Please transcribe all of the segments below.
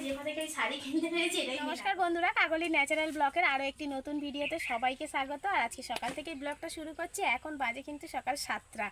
যেখান থেকে শাড়ি কিনতে পেরেছি এটাই। নমস্কার বন্ধুরা, কাকলি ন্যাচারাল ব্লগের আরও একটি নতুন ভিডিওতে সবাইকে স্বাগত। আর আজকে সকাল থেকেই ব্লগটা শুরু করছি। এখন বাজে কিন্তু সকাল 7টা,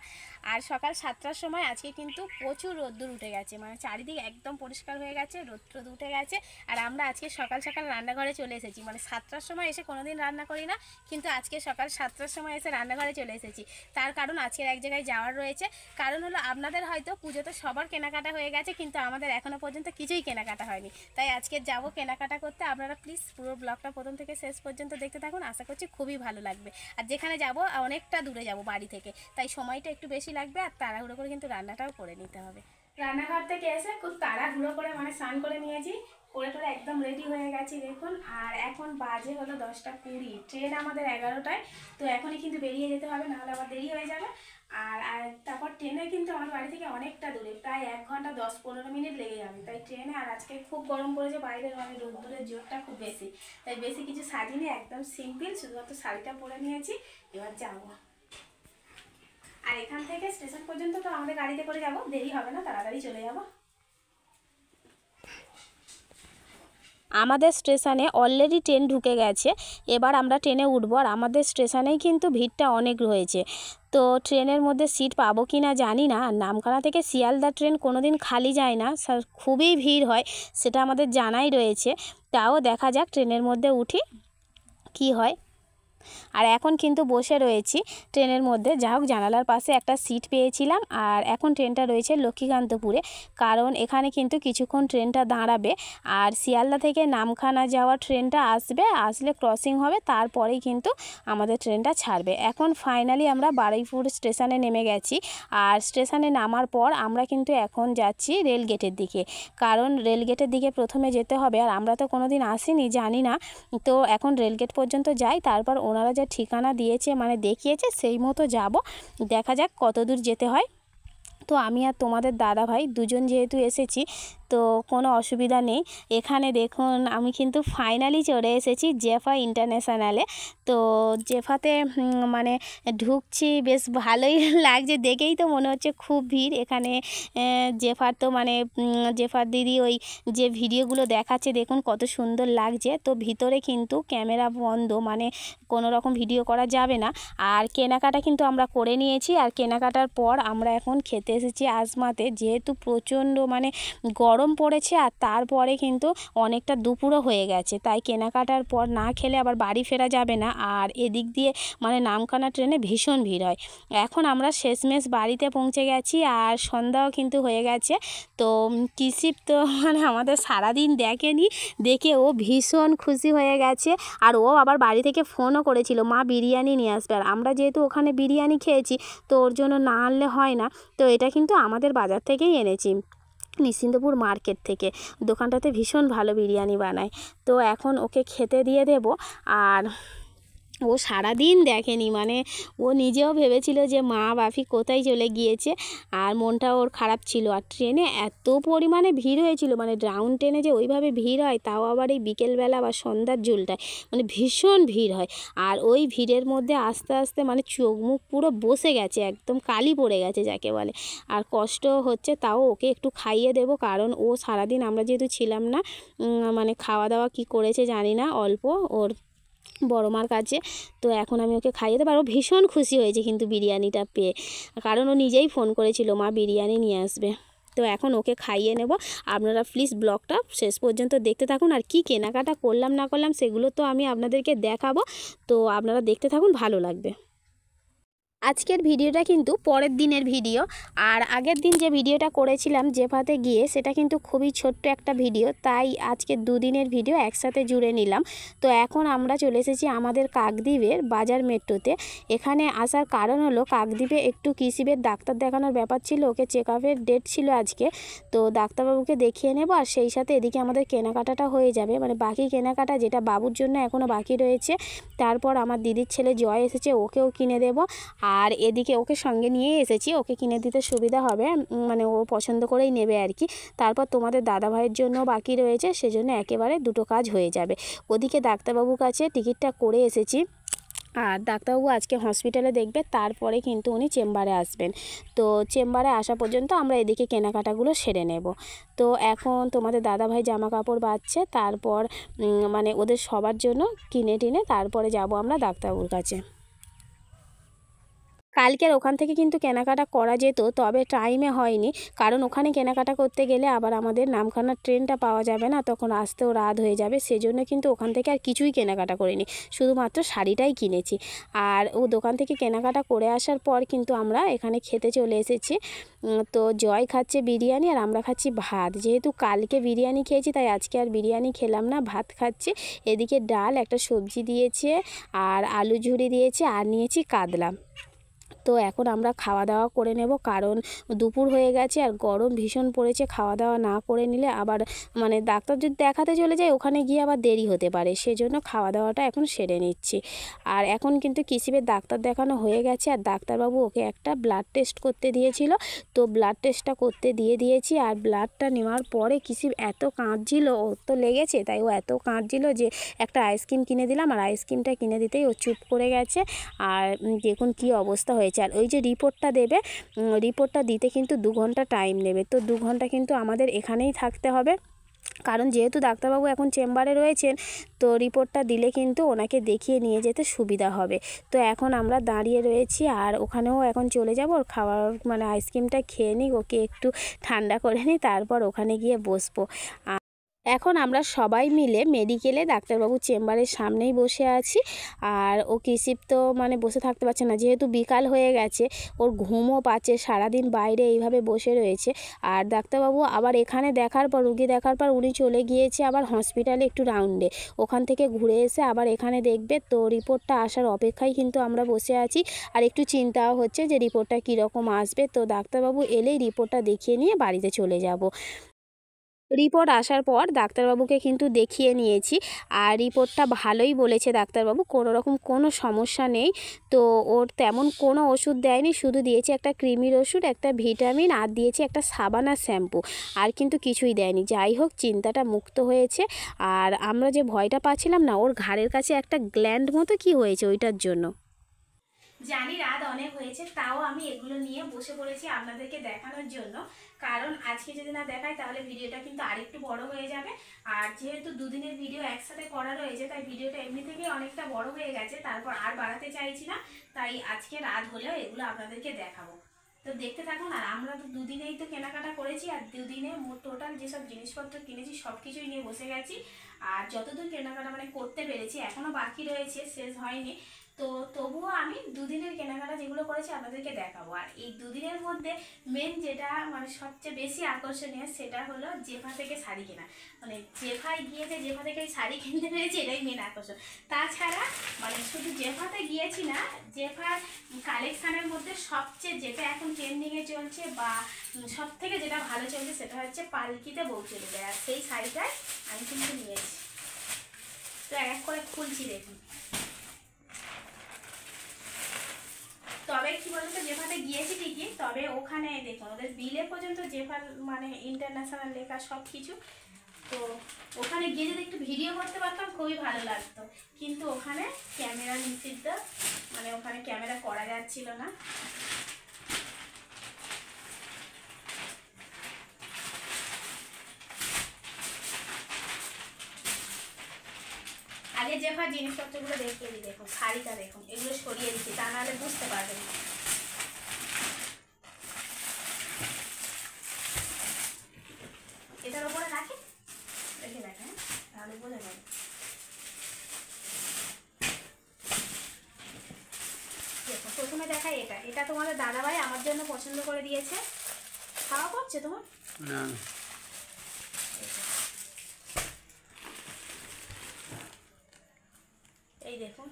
আর সকাল 7টার সময় আজকে কিন্তু প্রচুর রোদ্দুর উঠে গেছে, মানে চারিদিক একদম পরিষ্কার হয়ে গেছে, রোদ উঠে গেছে। আর আমরা আজকে সকাল সকাল রান্নাঘরে চলে এসেছি, মানে 7টার সময় এসে কোনোদিন রান্না করি না, কিন্তু আজকে সকাল 7টার সময় এসে রান্নাঘরে চলে এসেছি। তার কারণ আজকের এক জায়গায় যাওয়ার রয়েছে। কারণ হলো আপনাদের হয়তো পুজোতে সবার কেনাকাটা হয়ে গেছে, কিন্তু আমাদের এখনও পর্যন্ত কিছুই কেনাকাটা হয়নি। তাই আজকে যাব কেনাকাটা করতে। আপনারা প্লিজ পুরো ব্লগটা প্রথম থেকে শেষ পর্যন্ত দেখতে থাকুন, আশা করছি খুবই ভালো লাগবে। আর যেখানে যাব অনেকটা দূরে যাব বাড়ি থেকে, তাই সময়টা একটু বেশি লাগবে, আর তাড়াহুড়ো করে কিন্তু রান্নাটাও করে নিতে হবে। রান্নাঘর থেকে এসে খুব তাড়াহুড়ো করে মানে স্নান করে নিয়েছি, করে টোরে একদম রেডি হয়ে গেছি দেখুন। আর এখন বাজে হলো 10টা 20, ট্রেন আমাদের 11টায়। তো এখনই কিন্তু বেরিয়ে যেতে হবে, নাহলে আবার দেরি হয়ে যাবে। আর তারপর ট্রেনে কিন্তু আমার বাড়ি থেকে অনেকটা দূরে, প্রায় 1 ঘন্টা 10-15 মিনিট লেগে যাবে। তাই ট্রেনে, আর আজকে খুব গরম পড়েছে বাইরের, মানে রোদ্দুরের জোরটা খুব বেশি, তাই বেশি কিছু সাজিনি, একদম সিম্পল, শুধুমাত্র শাড়িটা পরে নিয়েছি। এবার যাবো। আর এখান থেকে স্টেশন পর্যন্ত তো আমাদের গাড়িতে করে যাব, দেরি হবে না, তাড়াতাড়ি চলে যাব। আমাদের স্টেশনে অলরেডি ট্রেন ঢুকে গেছে, এবার আমরা ট্রেনে উঠবো। আর আমাদের স্টেশনেই কিন্তু ভিড়টা অনেক রয়েছে, তো ট্রেনের মধ্যে সিট পাবো কি না জানি না। আর নামখানা থেকে শিয়ালদা ট্রেন কোনো দিন খালি যায় না, খুবই ভিড় হয়, সেটা আমাদের জানাই রয়েছে। তাও দেখা যাক, ট্রেনের মধ্যে উঠি কি হয়। আর এখন কিন্তু বসে রয়েছি ট্রেনের মধ্যে, যা হোক জানালার পাশে একটা সিট পেয়েছিলাম। আর এখন ট্রেনটা রয়েছে লক্ষ্মীকান্তপুরে, কারণ এখানে কিন্তু কিছুক্ষণ ট্রেনটা দাঁড়াবে। আর শিয়ালদা থেকে নামখানা যাওয়া ট্রেনটা আসলে ক্রসিং হবে, তারপরেই কিন্তু আমাদের ট্রেনটা ছাড়বে। এখন ফাইনালি আমরা বারুইপুর স্টেশনে নেমে গেছি। আর স্টেশনে নামার পর আমরা কিন্তু এখন যাচ্ছি রেলগেটের দিকে, কারণ রেলগেটের দিকে প্রথমে যেতে হবে। আর আমরা তো কোনো দিন আসিনি, জানি না, তো এখন রেলগেট পর্যন্ত যাই, তারপর ওনারা যে ঠিকানা দিয়েছে মানে দেখিয়েছে সেই মতো যাব, দেখা যাক কত দূর যেতে হয়। তো আমি আর তোমাদের দাদা ভাই দুজন যেহেতু এসেছি, তো কোনো অসুবিধা নেই। এখানে দেখুন আমি কিন্তু ফাইনালি চলে এসেছি জেফা ইন্টারন্যাশনালে। তো জেফাতে মানে ঢুকছি, বেশ ভালোই লাগছে, দেখেই তো মনে হচ্ছে খুব ভিড় এখানে। জেফার তো মানে জেফার দিদি ওই যে ভিডিওগুলো দেখাচ্ছে, দেখুন কত সুন্দর লাগছে। তো ভিতরে কিন্তু ক্যামেরা বন্ধ, মানে কোনো রকম ভিডিও করা যাবে না। আর কেনাকাটা কিন্তু আমরা করে নিয়েছি। আর কেনাকাটার পর আমরা এখন খেতে এসেছি আজমাতে, যেহেতু প্রচণ্ড মানে গরম পড়েছে, আর তারপরে কিন্তু অনেকটা দুপুরও হয়ে গেছে, তাই কেনাকাটার পর না খেলে আবার বাড়ি ফেরা যাবে না। আর এদিক দিয়ে মানে নামখানা ট্রেনে ভীষণ ভিড় হয়। এখন আমরা শেষমেশ বাড়িতে পৌঁছে গেছি, আর সন্ধ্যাও কিন্তু হয়ে গেছে। তো কিসিপ তো মানে আমাদের সারাদিন দেখেনি, দেখে ও ভীষণ খুশি হয়ে গেছে। আর ও আবার বাড়ি থেকে ফোনও করেছিল, মা বিরিয়ানি নিয়ে আসবে। আর আমরা যেহেতু ওখানে বিরিয়ানি খেয়েছি, তো ওর জন্য না আনলে হয় না, তো এটা কিন্তু আমাদের বাজার থেকেই এনেছি, নিশ্চিন্তপুর মার্কেট থেকে। দোকানটাতে ভীষণ ভালো বিরিয়ানি বানায়। তো এখন ওকে খেতে দিয়ে দেব। আর ও সারাদিন দেখেনি, মানে ও নিজেও ভেবেছিল যে মা বাপি কোথায় চলে গিয়েছে, আর মনটা ওর খারাপ ছিল। আর ট্রেনে এত পরিমাণে ভিড় হয়েছিল, মানে ডাউন ট্রেনে যে ওইভাবে ভিড় হয়, তাও আবার এই বিকেলবেলা বা সন্ধ্যার জলটায় মানে ভীষণ ভিড় হয়। আর ওই ভিড়ের মধ্যে আস্তে আস্তে মানে চোখ মুখ পুরো বসে গেছে, একদম কালি পড়ে গেছে যাকে বলে। আর কষ্ট হচ্ছে, তাও ওকে একটু খাইয়ে দেবো, কারণ ও সারাদিন আমরা যেহেতু ছিলাম না, মানে খাওয়া দাওয়া কি করেছে জানি না, অল্প ওর বড় মার কাছে। তো এখন আমি ওকে খাইয়ে দেবো। আর ও ভীষণ খুশি হয়েছে কিন্তু বিরিয়ানিটা পেয়ে, কারণ ও নিজেই ফোন করেছিল মা বিরিয়ানি নিয়ে আসবে। তো এখন ওকে খাইয়ে নেব। আপনারা প্লিজ ব্লগটা শেষ পর্যন্ত দেখতে থাকুন। আর কি কেনাকাটা করলাম না করলাম সেগুলো তো আমি আপনাদেরকে দেখাবো, তো আপনারা দেখতে থাকুন, ভালো লাগবে। আজকের ভিডিওটা কিন্তু পরের দিনের ভিডিও। আর আগের দিন যে ভিডিওটা করেছিলাম জেফাতে গিয়ে, সেটা কিন্তু খুবই ছোট্ট একটা ভিডিও, তাই আজকে দুদিনের ভিডিও একসাথে জুড়ে নিলাম। তো এখন আমরা চলে এসেছি আমাদের কাকদ্বীপের বাজার মেট্রোতে। এখানে আসার কারণ হলো কাকদ্বীপে একটু কিসিবের ডাক্তার দেখানোর ব্যাপার ছিল, ওকে চেক আপের ডেট ছিল আজকে। তো ডাক্তারবাবুকে দেখিয়ে নেব, আর সেই সাথে এদিকে আমাদের কেনাকাটাটা হয়ে যাবে, মানে বাকি কেনাকাটা যেটা বাবুর জন্য এখনও বাকি রয়েছে। তারপর আমার দিদির ছেলে জয় এসেছে, ওকেও কিনে দেব। আর এদিকে ওকে সঙ্গে নিয়ে এসেছি, ওকে কিনে দিতে সুবিধা হবে, মানে ও পছন্দ করেই নেবে আর কি। তারপর তোমাদের দাদা ভাইয়ের জন্য বাকি রয়েছে, সেজন্য একেবারে দুটো কাজ হয়ে যাবে। ওদিকে ডাক্তারবাবুর কাছে টিকিটটা করে এসেছি। আর ডাক্তারবাবু আজকে হসপিটালে দেখবে, তারপরে কিন্তু উনি চেম্বারে আসবেন। তো চেম্বারে আসা পর্যন্ত আমরা এদিকে কেনাকাটাগুলো সেরে নেব। তো এখন তোমাদের দাদাভাই জামা কাপড় বাঁধছে, তারপর মানে ওদের সবার জন্য কিনে টিনে তারপরে যাব আমরা ডাক্তারবাবুর কাছে। কালকের ওখান থেকে কিন্তু কেনাকাটা করা যেত, তবে টাইমে হয়নি, কারণ ওখানে কেনাকাটা করতে গেলে আবার আমাদের নামখানার ট্রেনটা পাওয়া যাবে না, তখন আসতেও রাত হয়ে যাবে। সেজন্য কিন্তু ওখান থেকে আর কিছুই কেনাকাটা করিনি, শুধুমাত্র শাড়িটাই কিনেছি। আর ও দোকান থেকে কেনাকাটা করে আসার পর কিন্তু আমরা এখানে খেতে চলে এসেছি। তো জয় খাচ্ছে বিরিয়ানি আর আমরা খাচ্ছি ভাত। যেহেতু কালকে বিরিয়ানি খেয়েছি তাই আজকে আর বিরিয়ানি খেলাম না, ভাত খাচ্ছি। এদিকে ডাল, একটা সবজি দিয়েছে আর আলু ঝুরি দিয়েছে, আর নিয়েছি কাতলা। তো এখন আমরা খাওয়া দাওয়া করে নেব, কারণ দুপুর হয়ে গেছে আর গরম ভীষণ পড়েছে। খাওয়া দাওয়া না করে নিলে আবার মানে ডাক্তার যদি দেখাতে চলে যায় ওখানে গিয়ে আবার দেরি হতে পারে, সেজন্য খাওয়া দাওয়াটা এখন সেরে নিচ্ছি। আর এখন কিন্তু কিসিবের ডাক্তার দেখানো হয়ে গেছে, আর ডাক্তারবাবু ওকে একটা ব্লাড টেস্ট করতে দিয়েছিল, তো ব্লাড টেস্টটা করতে দিয়েছি। আর ব্লাডটা নেওয়ার পরে কিসিব এত কাঁদছিল, ওর তো লেগেছে তাই ও এত কাঁদছিল যে একটা আইসক্রিম কিনে দিলাম, আর আইসক্রিমটা কিনে দিতেই ও চুপ করে গেছে। আর দেখুন কি অবস্থা হয়েছে। আর ওই যে রিপোর্টটা দেবে, রিপোর্টটা দিতে কিন্তু 2 ঘন্টা টাইম নেবে, তো 2 ঘন্টা কিন্তু আমাদের এখানেই থাকতে হবে, কারণ যেহেতু ডাক্তারবাবু এখন চেম্বারে রয়েছেন, তো রিপোর্টটা দিলে কিন্তু ওনাকে দেখিয়ে নিয়ে যেতে সুবিধা হবে। তো এখন আমরা দাঁড়িয়ে রয়েছি, আর ওখানেও এখন চলে যাব, ওর খাওয়ার মানে আইসক্রিমটা খেয়ে নিই, ওকে একটু ঠান্ডা করে নিই, তারপর ওখানে গিয়ে বসবো। এখন আমরা সবাই মিলে মেডিকেলে ডাক্তারবাবুর চেম্বারের সামনেই বসে আছি। আর ও কিসিপ তো মানে বসে থাকতে পারছে না, যেহেতু বিকাল হয়ে গেছে, ওর ঘুমও পাচ্ছে, সারাদিন বাইরে এইভাবে বসে রয়েছে। আর ডাক্তারবাবু আবার এখানে দেখার পর, রুগী দেখার পর উনি চলে গিয়েছে আবার হসপিটালে একটু রাউন্ডে, ওখান থেকে ঘুরে এসে আবার এখানে দেখবে। তো রিপোর্টটা আসার অপেক্ষায় কিন্তু আমরা বসে আছি, আর একটু চিন্তাও হচ্ছে যে রিপোর্টটা কীরকম আসবে। তো ডাক্তারবাবু এলেই রিপোর্টটা দেখিয়ে নিয়ে বাড়িতে চলে যাব। রিপোর্ট আসার পর ডাক্তারবাবুকে কিন্তু দেখিয়ে নিয়েছি, আর রিপোর্টটা ভালোই বলেছে ডাক্তারবাবু, কোনো রকম কোনো সমস্যা নেই। তো ওর তেমন কোনো ওষুধ দেয়নি, শুধু দিয়েছে একটা কৃমির ওষুধ, একটা ভিটামিন, আর দিয়েছে একটা সাবান আর শ্যাম্পু, আর কিন্তু কিছুই দেয়নি। যাই হোক, চিন্তাটা মুক্ত হয়েছে। আর আমরা যে ভয়টা পাচ্ছিলাম না, ওর ঘাড়ের কাছে একটা গ্ল্যান্ড মতো কি হয়েছে ওইটার জন্য। জানি রাত অনেক হয়েছে, তাও আমি এগুলো নিয়ে বসে পড়েছি আপনাদেরকে দেখানোর জন্য, কারণ আজকে যদি না দেখাই তাহলে ভিডিওটা কিন্তু আরেকটু বড় হয়ে যাবে। আর যেহেতু দুদিনের ভিডিও একসাথে করা রয়েছে, তাই ভিডিওটা এমনি থেকেই অনেকটা বড় হয়ে গেছে, তারপর আর বাড়াতে চাইছি না, তাই আজকে রাত হলেও এগুলো আপনাদেরকে দেখাবো। তো দেখতে থাকুন। আর আমরা তো দুদিনেই তো কেনাকাটা করেছি, আর দুদিনে টোটাল যেসব জিনিসপত্র কিনেছি সব কিছুই নিয়ে বসে গেছি। আর যতদূর কেনাকাটা মানে করতে পেরেছি, এখনও বাকি রয়েছে, শেষ হয়নি। তো তবুও আমি দুদিনের কেনাকাটা যেগুলো করেছি আপনাদেরকে দেখাবো। আর এই দুদিনের মধ্যে মেন যেটা মানে সবচেয়ে বেশি আকর্ষণীয়, সেটা হলো জেফা থেকে শাড়ি কেনা। মানে জেফায় গিয়েছে, জেফা থেকে শাড়ি কিনতে পেরেছি, এটাই মেন আকর্ষণ। তাছাড়া মানে শুধু জেফাতে গিয়েছি না, জেফার কালেকশানের মধ্যে সবচেয়ে যেটা এখন ট্রেন্ডিংয়ে চলছে বা সব থেকে যেটা ভালো চলছে, সেটা হচ্ছে পালকিতে বউ চলে যায়, আর সেই শাড়িটাই আমি কিন্তু নিয়েছি। তো এক করে খুলছি, দেখুন। তবে কি বলতো, জেফাতে গিয়েছি ঠিকই, তবে ওখানে দেখুন ওদের বিলে পর্যন্ত জেফার মানে ইন্টারন্যাশনাল লেখা সব কিছু। তো ওখানে গিয়ে যদি একটু ভিডিও করতে পারতাম খুবই ভালো লাগতো, কিন্তু ওখানে ক্যামেরা নিষিদ্ধ, মানে ওখানে ক্যামেরা করা যাচ্ছিল না। আগে জেফার জিনিসপত্রগুলো দেখিয়ে দিই, দেখুন শাড়িটা দেখুন, এগুলো সরিয়ে দিচ্ছি, তা নাহলে বুঝতে পারবেন না। এটার উপরে রাখি, রেখে দেখেন, তাহলে বোঝা যাবে। দেখো প্রথমে দেখাই এটা, এটা তোমাদের দাদাভাই আমার জন্য পছন্দ করে দিয়েছে। খাওয়া করছে তোমার না? এই দেখুন,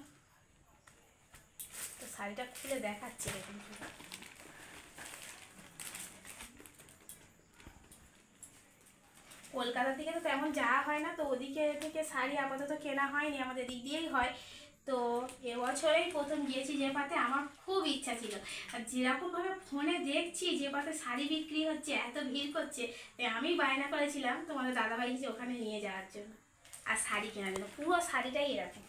তো শাড়িটা খুলে দেখাচ্ছি, দেখুন। কলকাতা থেকে তো তেমন যাওয়া হয় না, তো ওদিকে থেকে শাড়ি আপাতত কেনা হয়নি, আমাদের দিক দিয়েই হয়। তো এবছরেই প্রথম গিয়েছি জেফাতে, আমার খুব ইচ্ছা ছিল। আর যেরকমভাবে ফোনে দেখছি জেফাতে শাড়ি বিক্রি হচ্ছে, এত ভিড় করছে, আমি বায়না করেছিলাম তোমাদের দাদাভাইকে যে ওখানে নিয়ে যাওয়ার জন্য আর শাড়ি কেনার জন্য। পুরো শাড়িটাই এরকম,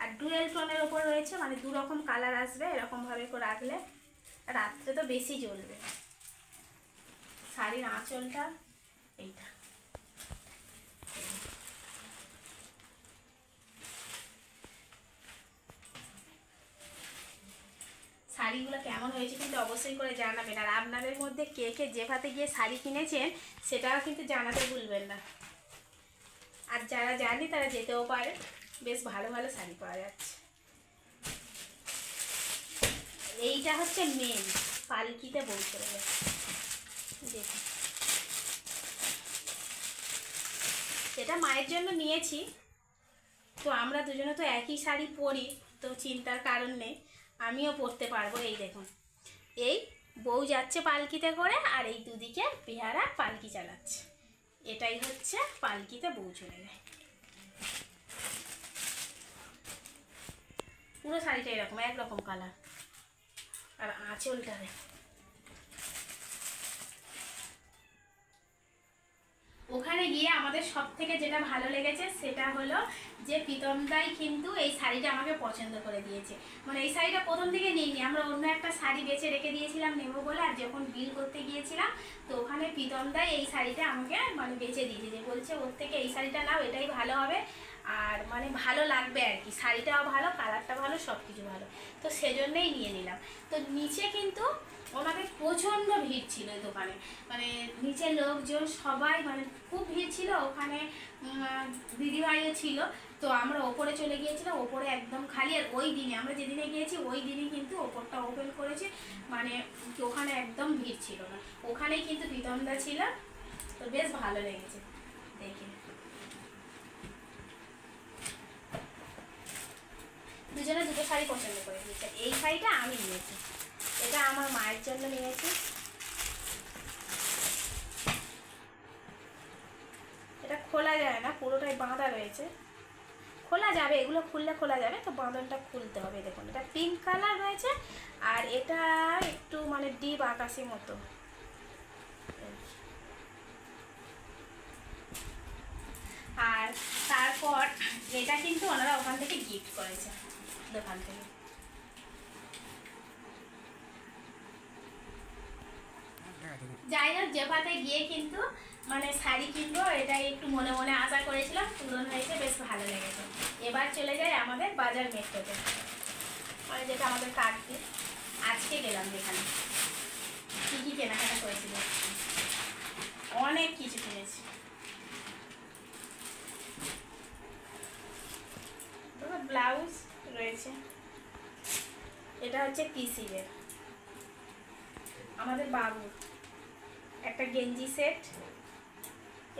আর ডুয়েল টোনের ওপর রয়েছে, মানে দু রকম কালার আসবে এরকমভাবে করে রাখলে রাত্রে তো বেশি জ্বলবে। শাড়ির আঁচলটা এইটা, শাড়িগুলো কেমন হয়েছে কিন্তু অবশ্যই করে জানাবেন। আর আপনাদের মধ্যে কে কে জেফাতে গিয়ে শাড়ি কিনেছেন সেটাও কিন্তু জানাতে ভুলবেন না। আর যারা জানি তারা যেতেও পারে, বেশ ভালো ভালো শাড়ি পাওয়া যাচ্ছে। এইটা হচ্ছে মেন পালকিতে বউ চলে গেছে, দেখুন এটা মায়ের জন্য নিয়েছি। তো আমরা দুজনে তো একই শাড়ি পরি, তো চিন্তার কারণ নেই, আমিও পরতে পারবো। এই দেখুন, এই বউ যাচ্ছে পালকিতে করে আর এই দুদিকে পেয়ারা পালকি চালাচ্ছে, এটাই হচ্ছে পালকিতে বউ চলে যায়। পুরো শাড়িটা এরকম একরকম কালার, আর আঁচলটা দেখো। ওখানে গিয়ে আমাদের সব থেকে যেটা ভালো লেগেছে সেটা হলো যে প্রীতমদাই কিন্তু এই শাড়িটা আমাকে পছন্দ করে দিয়েছে। মানে এই শাড়িটা প্রথম থেকে নিইনি, আমরা অন্য একটা শাড়ি বেছে রেখে দিয়েছিলাম নেবো বলে, আর যখন বিল করতে গিয়েছিলাম তো ওখানে প্রীতমদাই এই শাড়িটা আমাকে মানে বেছে দিয়েছে, যে বলছে ওর থেকে এই শাড়িটা নাও, এটাই ভালো হবে আর মানে ভালো লাগবে আর কি, শাড়িটাও ভালো, কালারটা ভালো, সব কিছু ভালো, তো সেজন্যই নিয়ে নিলাম। তো নিচে কিন্তু ওনাদের প্রচণ্ড ভিড় ছিল এই দোকানে, মানে নিচের লোকজন সবাই মানে খুব ভিড় ছিল। ওখানে দিদিভাইও ছিল, তো আমরা ওপরে চলে গিয়েছিলাম, ওপরে একদম খালি। আর ওই দিনে আমরা যেদিনে গিয়েছি ওই দিনই কিন্তু ওপরটা ওপেন করেছে, মানে ওখানে একদম ভিড় ছিল না, ওখানেই কিন্তু প্রীতমদা ছিল। তো বেশ ভালো লেগেছে দেখে। দুজনে দুটো শাড়ি পছন্দ করে দিয়েছে। এই শাড়িটা আমি নিয়েছি, এটা আমার মায়ের জন্য নিয়েছি। এটা খোলা যায় না, পুরোটাই বাঁধা রয়েছে, খোলা যাবে, এগুলো খুললে খোলা যাবে, তো বাঁধনটা খুলতে হবে। দেখুন এটা পিঙ্ক কালার রয়েছে, আর এটা একটু মানে ডিপ আকাশি মতো। আর তারপর এটা কিন্তু ওনারা ওখান থেকে গিফট করেছে, দোকান থেকে। যাই হোক, জেফাতে গিয়ে কিন্তু মানে শাড়ি কিনবো এটাই একটু মনে মনে আশা করেছিলাম, পূরণ হয়েছে, বেশ ভালো লেগেছে। এবার চলে যাই আমাদের বাজার মেট্রোতে, মানে যেটা আমাদের কাটতে আজকে গেলাম, যেখানে কী কী কেনাকাটা করেছিল, অনেক কিছু কিনেছি। ব্লাউজ রয়েছে, এটা হচ্ছে পিসিদের, আমাদের বাবুর একটা গেঞ্জি সেট,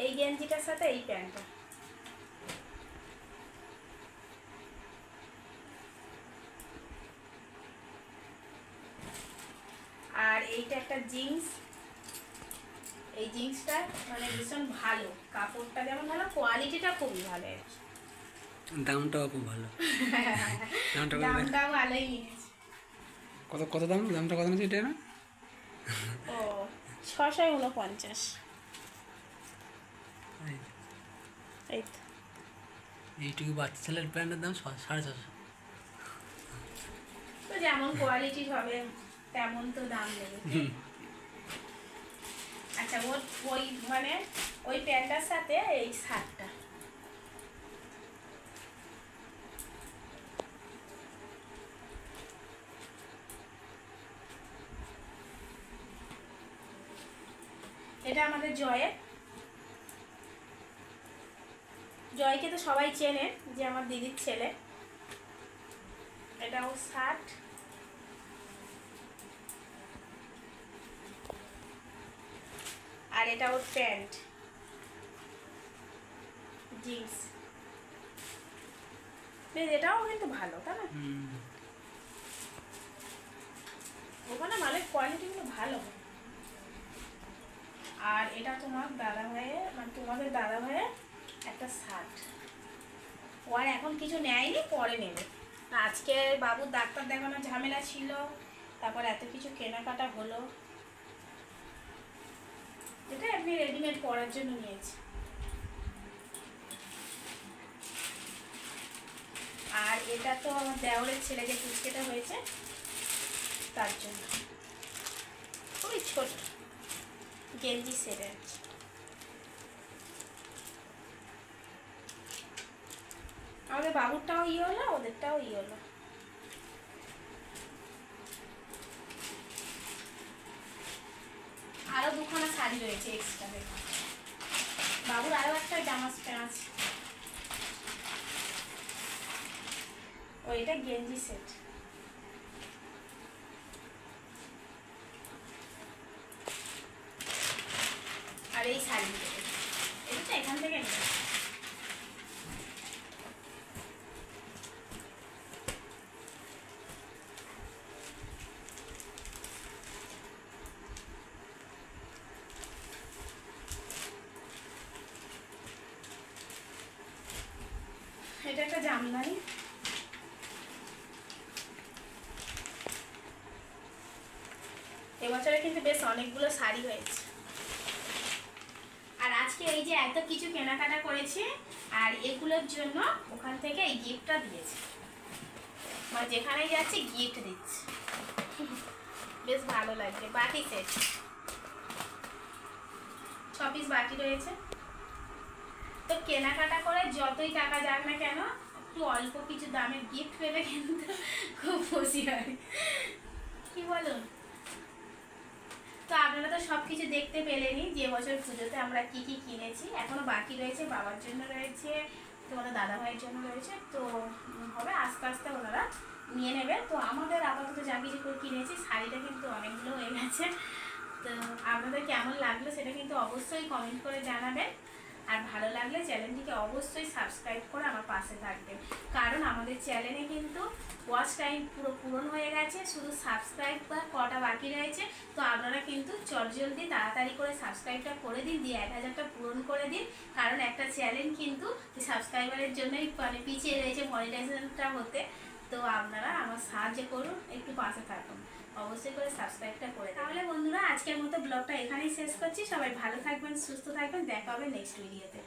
এই গেঞ্জিটার সাথে এই প্যান্টটা, আর এইটা একটা জিন্স, এই জিন্সটা মানে ভীষণ ভালো, কাপড়টা যেমন ভালো, কোয়ালিটিটা খুবই ভালো, দামটাও খুব ভালো। দামটাও ভালোই নিয়েছে। কত কত দাম, দামটা কত নিয়েছে এটা? ও 649। এই তো এইটুকু বাচ্চা ছেলের প্যান্টের দাম 650। তো যেমন কোয়ালিটি হবে তেমন তো দাম নেবে। আচ্ছা, ওই মানে ওই প্যান্টটার সাথে এই শার্টটা, এটা আমাদের জয়কে তো সবাই চেনে, যে আমার দিদির ছেলে। এটা ওর শার্ট, আর এটা ওর প্যান্ট জিন্স, বেশ এটাও কিন্তু ভালো, তাই না? ওখানে মালের কোয়ালিটিগুলো ভালো। আর এটা তোমার দাদা ভাইয়ের, মানে তোমাদের দাদা ভাইয়ের একটা শার্ট, ও আর এখন কিছু নেয়নি, পরে নেবে। আজকে বাবুর ডাক্তার দেখানোর ঝামেলা ছিল, তারপর এত কিছু কেনাকাটা হলো, এটা এমনি রেডিমেড পরার জন্য নিয়েছি। আর এটা তো আমার দেওরের ছেলেকে পুচকেটা হয়েছে তার জন্য। খুবই ছোট গেঞ্জি সেট আছে। আমাদের বাবুরটাও ইয়ে হলো, ওদেরটাও ইয়ে হলো। আরো দুখানা শাড়ি রয়েছে এক্সট্রা। দেখো বাবুর আরো একটা জামা প্যান্ট, ওইটা গেঞ্জি সেট। আর এই শাড়ি এটা তো এখান থেকে নিয়ে এটা একটা জামদানি। এবছরে কিন্তু বেশ অনেকগুলো শাড়ি হয়েছে। আর আজকে এই যে এত কিছু কেনাকাটা করেছে আর এগুলোর জন্য ওখান থেকে এই গিফটটা দিয়েছে, মানে যেখানেই যাচ্ছে গিফট দিচ্ছে, বেশ ভালো লাগছে। বাটি সেট 6 পিস বাটি রয়েছে। তো কেনাকাটা করে যতই টাকা যাক না কেন একটু অল্প কিছু দামের গিফট পেলে কিন্তু খুব খুশি হয়, কি বলুন? তো আপনারা তো সব কিছু দেখতে পেলেনই যে বছর পুজোতে আমরা কি কি কিনেছি। এখনো বাকি রয়েছে, বাবার জন্য রয়েছে, তোমাদের দাদা ভাইয়ের জন্য রয়েছে। তো হবে আস্তে আস্তে ওনারা নিয়ে নেবে। তো আমাদের আপাতত যা কিছু করে কিনেছি, শাড়িটা কিন্তু অনেকগুলো হয়ে গেছে। তো আপনাদের কেমন লাগলো সেটা কিন্তু অবশ্যই কমেন্ট করে জানাবেন। আর ভালো লাগলে চ্যানেলটিকে অবশ্যই সাবস্ক্রাইব করে আমার পাশে থাকবেন, কারণ আমাদের চ্যানেলে কিন্তু ওয়াচ টাইম পুরো পূরণ হয়ে গেছে, শুধু সাবস্ক্রাইব বা কটা বাকি রয়েছে। তো আপনারা কিন্তু চটজলদি তাড়াতাড়ি করে সাবস্ক্রাইবটা করে দিন, দিয়ে 1000টা পূরণ করে দিন, কারণ একটা চ্যানেল কিন্তু সাবস্ক্রাইবারের জন্যই মানে পিছিয়ে রয়েছে মনিটাইজেশনটা হতে। তো আপনারা আমার সাহায্য করুন, একটু পাশে থাকুন, অবশ্যই করে সাবস্ক্রাইবটা করে। তাহলে বন্ধুরা আজকের মতো ব্লগটা এখানেই শেষ করছি। সবাই ভালো থাকবেন, সুস্থ থাকবেন, দেখা হবে নেক্সট ভিডিওতে।